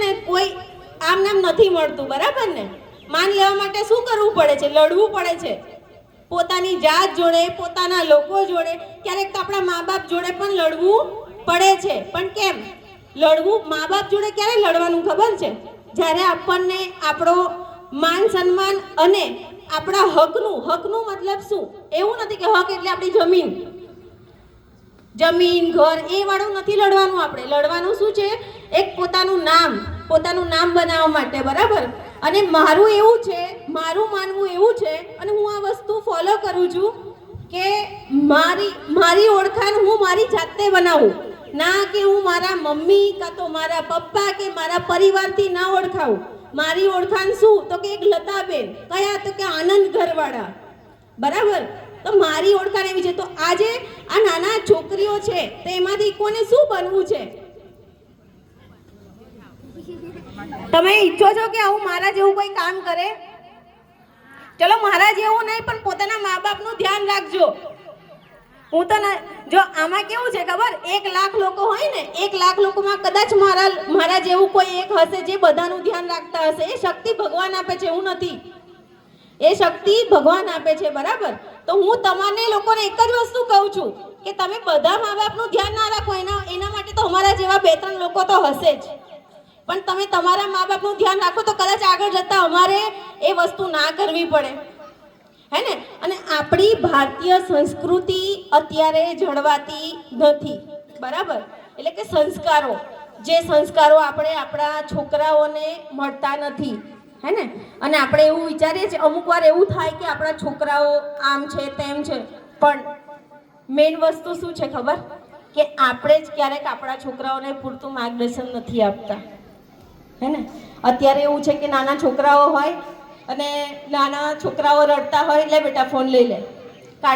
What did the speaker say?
ને કોઈ આમ નામ નથી મળતું, બરાબર ને? માન લેવા માટે શું કરવું પડે છે? લડવું પડે છે પોતાની જાત જોડે, પોતાના લોકો જોડે, ક્યારેક તો આપણા મા બાપ જોડે પણ લડવું પડે છે. પણ કેમ લડવું? મા બાપ જોડે ક્યારે લડવાનું ખબર છે? જ્યારે આપણને આપણો માન સન્માન અને આપણા હકનું મતલબ શું? એવું નથી કે હક એટલે આપણી જમીન ઘર એ વાળું નથી લડવાનું. આપણે લડવાનું શું છે? એક પોતાનું નામ બનાવવા માટે, બરાબર? અને મારું માનવું એવું છે, અને હું આ વસ્તુ ફોલો કરું છું કે મારી ઓળખાણ હું મારી જાતે બનાવું, ના કે હું મારા મમ્મી કાં તો મારા પપ્પા કે મારા પરિવારથી ના ઓળખાવું. મારી ઓળખાણ શું? તો કે એક લતાબેન. કયા? તો કે આનંદ ઘરવાળા, બરાબર? તો મારી ઓળખાણ એવી છે. તો આજે આ નાના છોકરીઓ છે તો એમાંથી કોને શું બનવું છે? તમે ઈચ્છો છો કે આવું મારા જેવું કોઈ કામ કરે? ચલો મારા જેવું નહીં, પણ પોતાના મા બાપનું ધ્યાન રાખજો. હું તો જો આમાં કેવું છે ખબર? 1 લાખ લોકો હોય ને, 1 લાખ લોકોમાં કદાચ મારા જેવું કોઈ એક હશે જે બધાનું ધ્યાન રાખતા હશે. એ શક્તિ ભગવાન આપે છે, હું નથી. એ શક્તિ ભગવાન આપે છે, બરાબર? તો હું તમારે લોકોને એક જ વસ્તુ કહું છું કે તમે બધા મા બાપનું ધ્યાન ના રાખો. એના માટે તો અમારા જેવા 2-3 લોકો તો હશે જ, પણ તમે તમારા મા બાપનું ધ્યાન રાખો તો કદાચ આગળ જતા અમારે એ વસ્તુ ના કરવી પડે, હે ને? અને આપણી ભારતીય સંસ્કૃતિ અત્યારે જળવાતી નથી, બરાબર? એટલે કે જે સંસ્કારો આપણે આપણા છોકરાઓને મળતા નથી, હે ને? અને આપણે એવું વિચારીએ છીએ, અમુક વાર એવું થાય કે આપણા છોકરાઓ આમ છે તેમ છે, પણ મેઇન વસ્તુ શું છે ખબર? કે આપણે જ ક્યારેક આપણા છોકરાઓને પૂરતું માર્ગદર્શન નથી આપતા, હે ને? અત્યારે એવું છે કે નાના છોકરાઓ હોય અને નાના છોકરાઓ રડતા હોય, લે બેટા ફોન લઈ લે,